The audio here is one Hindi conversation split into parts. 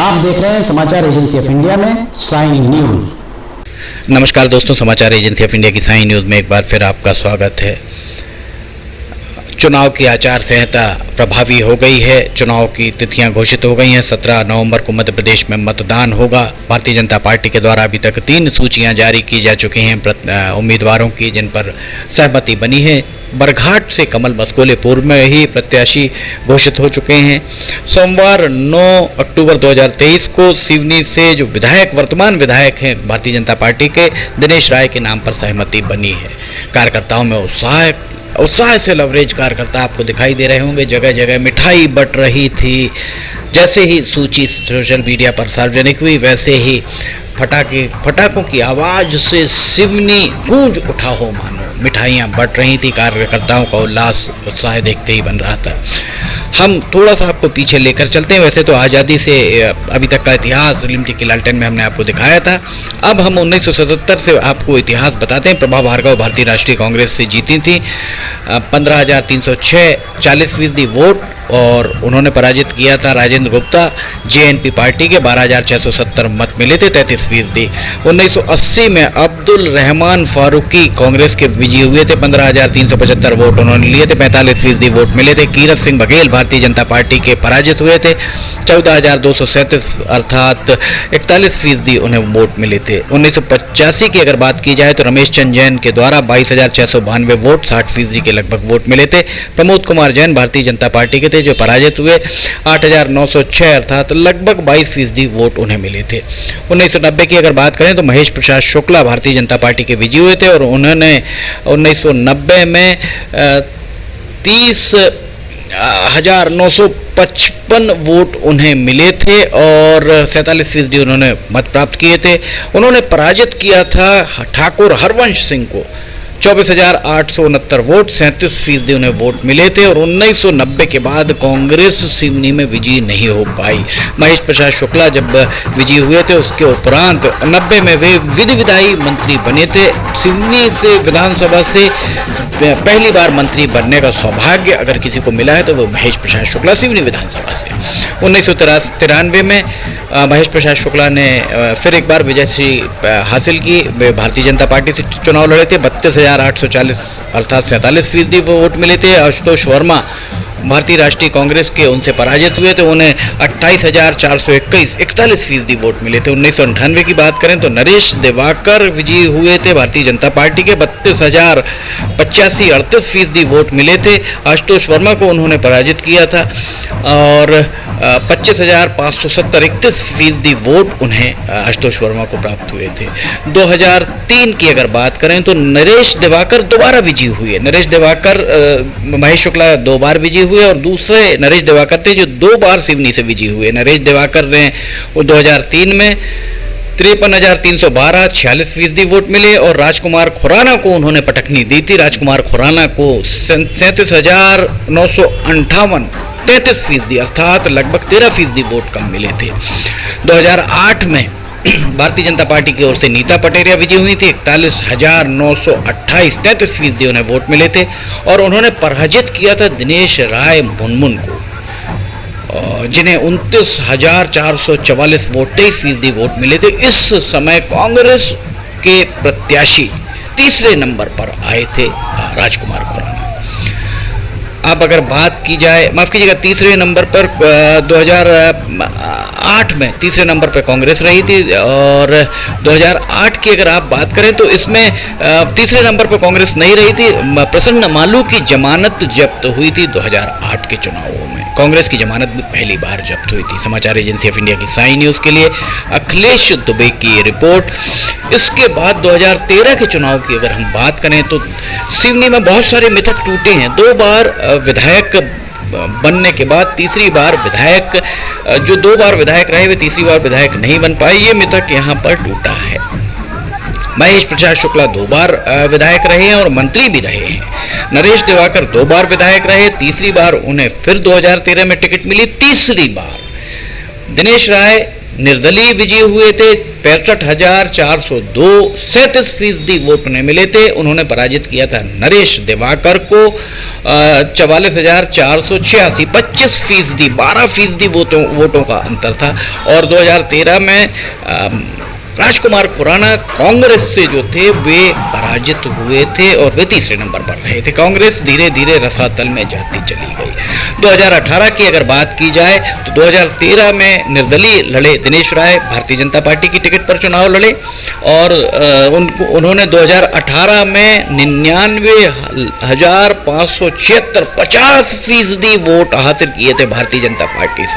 आप देख रहे हैं समाचार एजेंसी ऑफ इंडिया में साइन न्यूज। नमस्कार दोस्तों, समाचार एजेंसी ऑफ इंडिया की साइन न्यूज में एक बार फिर आपका स्वागत है। चुनाव की आचार संहिता प्रभावी हो गई है। चुनाव की तिथियां घोषित हो गई हैं। 17 नवंबर को मध्य प्रदेश में मतदान होगा। भारतीय जनता पार्टी के द्वारा अभी तक 3 सूचियां जारी की जा चुकी हैं उम्मीदवारों की, जिन पर सहमति बनी है। बरघाट से कमल बसकोले पूर्व में ही प्रत्याशी घोषित हो चुके हैं। सोमवार 9 अक्टूबर 2023 को सिवनी से जो वर्तमान विधायक हैं भारतीय जनता पार्टी के, दिनेश राय के नाम पर सहमति बनी है। कार्यकर्ताओं में उत्साह से लवरेज कार्यकर्ता आपको दिखाई दे रहे होंगे। जगह जगह मिठाई बंट रही थी। जैसे ही सूची सोशल मीडिया पर सार्वजनिक हुई, वैसे ही फटाकों की आवाज़ से सिवनी गूंज उठा हो, मानो मिठाइयाँ बंट रही थी। कार्यकर्ताओं का उत्साह देखते ही बन रहा था। हम थोड़ा सा आपको पीछे लेकर चलते हैं। वैसे तो आज़ादी से अभी तक का इतिहास लिमटी की लालटेन में हमने आपको दिखाया था। अब हम 1977 से आपको इतिहास बताते हैं। प्रभा भार्गव भारतीय राष्ट्रीय कांग्रेस से जीती थी। 15,306 40% वोट, और उन्होंने पराजित किया था राजेंद्र गुप्ता जेएनपी पार्टी के। 12,670 मत मिले थे, 33%। 1980 में अब्दुल रहमान फारूकी कांग्रेस के विजयी हुए थे। 15,375 वोट उन्होंने लिए थे, 45% वोट मिले थे। कीरत सिंह बघेल भारतीय जनता पार्टी के पराजित हुए थे। 14,237 अर्थात 41% उन्हें वोट मिले थे। 1985 की अगर बात की जाए तो रमेश चंद्र जैन के द्वारा 22,692 वोट, 60% के लगभग वोट मिले थे। प्रमोद कुमार जैन भारतीय जनता पार्टी के थे, जो पराजित हुए। 8,906 अर्थात लगभग 22% वोट उन्हें मिले थे। 1990 की अगर बात करें तो महेश प्रसाद शुक्ला भारतीय जनता पार्टी के विजयी हुए थे, और उन्होंने 1990 में 30,955 वोट उन्हें मिले थे, और 47% उन्होंने मत प्राप्त किए थे। उन्होंने पराजित किया था ठाकुर हरवंश सिंह को। 24,869 वोट, 37% उन्हें वोट मिले थे। और 1990 के बाद कांग्रेस सिवनी में विजयी नहीं हो पाई। महेश प्रसाद शुक्ला जब विजयी हुए थे, उसके उपरांत 90 में वे विधायी मंत्री बने थे। सिवनी से विधानसभा से पहली बार मंत्री बनने का सौभाग्य अगर किसी को मिला है तो वो महेश प्रसाद शुक्ला सिवनी विधानसभा से। 1993 में महेश प्रसाद शुक्ला ने फिर एक बार विजयश्री हासिल की। वे भारतीय जनता पार्टी से चुनाव लड़े थे। 32,840 अर्थात 47% वोट मिले थे। आशुतोष वर्मा भारतीय राष्ट्रीय कांग्रेस के, उनसे पराजित हुए थे। उन्हें 28,421 41% वोट मिले थे। 1998 की बात करें तो नरेश दिवाकर विजयी हुए थे भारतीय जनता पार्टी के। 32,085 38% वोट मिले थे। आशुतोष वर्मा को उन्होंने पराजित किया था, और 25,570 31% वोट उन्हें आशुतोष वर्मा को प्राप्त हुए थे। 2003 की अगर बात करें तो नरेश दिवाकर दोबारा विजयी हुए। नरेश दिवाकर महेश शुक्ला 2 बार विजयी हुए, और दूसरे नरेश दिवाकर थे जो 2 बार सिवनी से विजयी हुए। नरेश दिवाकर ने 2003 में 53,312 46% वोट मिले, और राजकुमार खुराना को उन्होंने पटकनी दी थी। राजकुमार खुराना को 37,958 33% अर्थात लगभग 13% वोट कम मिले थे। 2008 में भारतीय जनता पार्टी की ओर से नीता पटेरिया विजयी हुई थी। 41,928 33% उन्हें वोट मिले थे, और उन्होंने पराजित किया था दिनेश राय मुनमुन को, जिन्हें 29,444 वोट 23% वोट मिले थे। इस समय कांग्रेस के प्रत्याशी तीसरे नंबर पर आए थे राजकुमार खुराना। अब अगर बात की जाए, माफ़ कीजिएगा, तीसरे नंबर पर 2008 में तीसरे नंबर पर कांग्रेस रही थी, और 2008 की अगर आप बात करें तो इसमें तीसरे नंबर पर कांग्रेस नहीं रही थी। प्रसन्न मालू की जमानत जब्त हुई थी 2008 के चुनावों में। कांग्रेस की जमानत भी पहली बार जब्त हुई थी। समाचार एजेंसी ऑफ इंडिया की साई न्यूज़ के लिए अखिलेश दुबे की रिपोर्ट। इसके बाद 2013 के चुनाव की अगर हम बात करें तो सिवनी में बहुत सारे मिथक टूटे हैं। 2 बार विधायक बनने के बाद तीसरी बार विधायक, जो 2 बार विधायक रहे वे तीसरी बार विधायक नहीं बन पाए, ये मिथक यहाँ पर टूटा है। महेश प्रसाद शुक्ला 2 बार विधायक रहे हैं और मंत्री भी रहे हैं। नरेश दिवाकर 2 बार विधायक रहे, तीसरी बार उन्हें फिर 2013 में टिकट मिली। तीसरी बार दिनेश राय निर्दलीय विजयी हुए थे 65,402, 37% वोट उन्हें मिले थे। उन्होंने पराजित किया था नरेश दिवाकर को 44,486, 25%, 12% वोटों का अंतर था। और 2013 में राजकुमार खुराना कांग्रेस से जो थे वे पराजित हुए थे और वे तीसरे नंबर पर रहे थे। कांग्रेस धीरे धीरे रसातल में जाती चली गई। 2018 की अगर बात की जाए तो 2013 में निर्दलीय लड़े दिनेश राय, भारतीय जनता पार्टी की टिकट पर चुनाव लड़े और उन्होंने 2018 में 99,576, 50% वोट हासिल किए थे भारतीय जनता पार्टी से।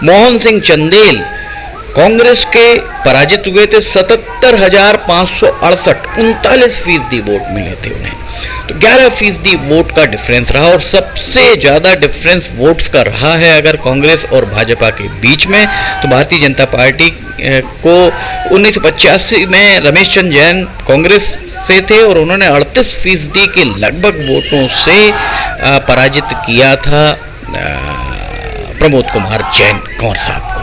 मोहन सिंह चंदेल कांग्रेस के पराजित हुए थे 77,568, 39% वोट मिले थे उन्हें। तो 11% वोट का डिफरेंस रहा और सबसे ज़्यादा डिफरेंस वोट्स का रहा है अगर कांग्रेस और भाजपा के बीच में तो भारतीय जनता पार्टी को 1985 में रमेश चंद्र जैन कांग्रेस से थे और उन्होंने 38% के लगभग वोटों से पराजित किया था प्रमोद कुमार जैन कंवर साहब को।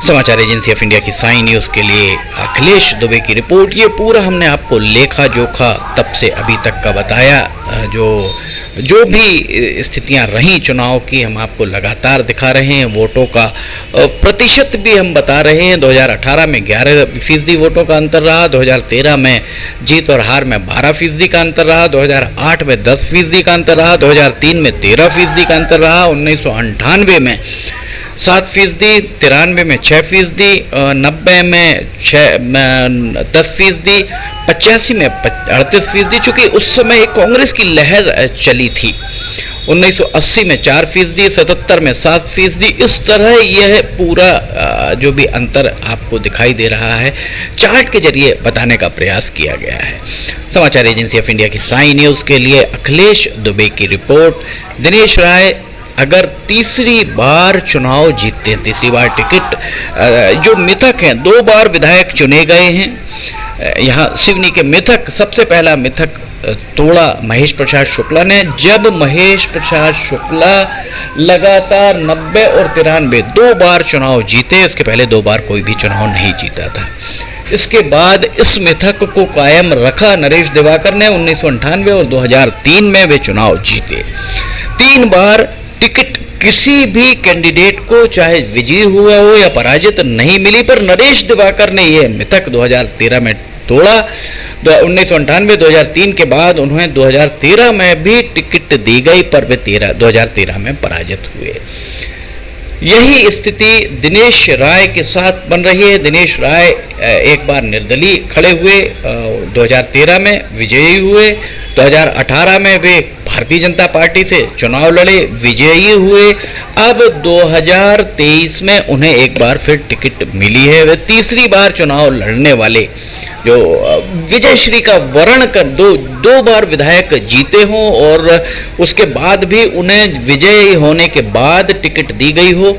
समाचार एजेंसी ऑफ इंडिया की साई न्यूज़ के लिए अखिलेश दुबे की रिपोर्ट। ये पूरा हमने आपको लेखा जोखा तब से अभी तक का बताया, जो भी स्थितियां रहीं चुनाव की हम आपको लगातार दिखा रहे हैं। वोटों का प्रतिशत भी हम बता रहे हैं। 2018 में 11% वोटों का अंतर रहा, 2013 में जीत और हार में 12% का अंतर रहा, 2008 में 10% का अंतर रहा, 2003 में 13% का अंतर रहा, 1998 में 7%, 93 में 6%, 90 में 10%, 85 में 38%, चूँकि उस समय कांग्रेस की लहर चली थी। 1980 में 4%, 77 में 7%। इस तरह यह पूरा जो भी अंतर आपको दिखाई दे रहा है चार्ट के जरिए बताने का प्रयास किया गया है। समाचार एजेंसी ऑफ इंडिया की साई न्यूज़ के लिए अखिलेश दुबे की रिपोर्ट। दिनेश राय अगर तीसरी बार चुनाव जीतते हैं, तीसरी बार टिकट, जो मिथक हैं 2 बार विधायक चुने गए हैं यहाँ सिवनी के मिथक, सबसे पहला मिथक तोड़ा महेश प्रसाद शुक्ला ने। जब महेश प्रसाद शुक्ला लगातार 90 और 93 2 बार चुनाव जीते, इसके पहले 2 बार कोई भी चुनाव नहीं जीता था। इसके बाद इस मिथक को कायम रखा नरेश दिवाकर ने 1998 और 2003 में वे चुनाव जीते। 3 बार टिकट किसी भी कैंडिडेट को चाहे विजयी हुआ हो या पराजित नहीं मिली, पर नरेश दिवाकर ने यह मिथक 2013 में तोड़ा। 1998 2003 के बाद उन्हें 2013 में भी टिकट दी गई, पर वे 2013 में पराजित हुए। यही स्थिति दिनेश राय के साथ बन रही है। दिनेश राय एक बार निर्दलीय खड़े हुए, 2013 में विजयी हुए, 2018 में वे भारतीय जनता पार्टी से चुनाव लड़े, विजयी हुए। अब 2023 में उन्हें एक बार फिर टिकट मिली है। वे तीसरी बार चुनाव लड़ने वाले जो विजयश्री का वर्ण कर दो बार विधायक जीते हों और उसके बाद भी उन्हें विजयी होने के बाद टिकट दी गई हो,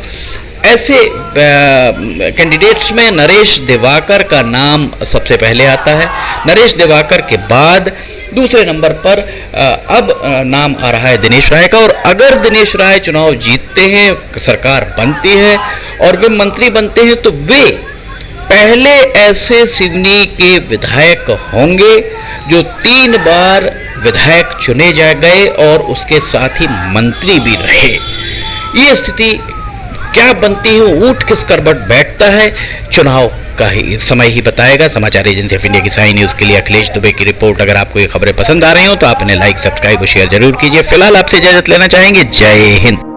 ऐसे कैंडिडेट्स में नरेश दिवाकर का नाम सबसे पहले आता है। नरेश दिवाकर के बाद दूसरे नंबर पर अब नाम आ रहा है दिनेश राय का। और अगर दिनेश राय चुनाव जीतते हैं, सरकार बनती है और वे मंत्री बनते हैं, तो वे पहले ऐसे सिवनी के विधायक होंगे जो 3 बार विधायक चुने जा गए और उसके साथ ही मंत्री भी रहे। ये स्थिति क्या बनती है, ऊंट किस करवट बैठता है, चुनाव का ही समय ही बताएगा। समाचार एजेंसी ऑफ इंडिया की साई न्यूज़ के लिए अखिलेश दुबे की रिपोर्ट। अगर आपको ये खबरें पसंद आ रही हो तो आप इन्हें लाइक, सब्सक्राइब और शेयर जरूर कीजिए। फिलहाल आपसे इजाजत लेना चाहेंगे। जय हिंद।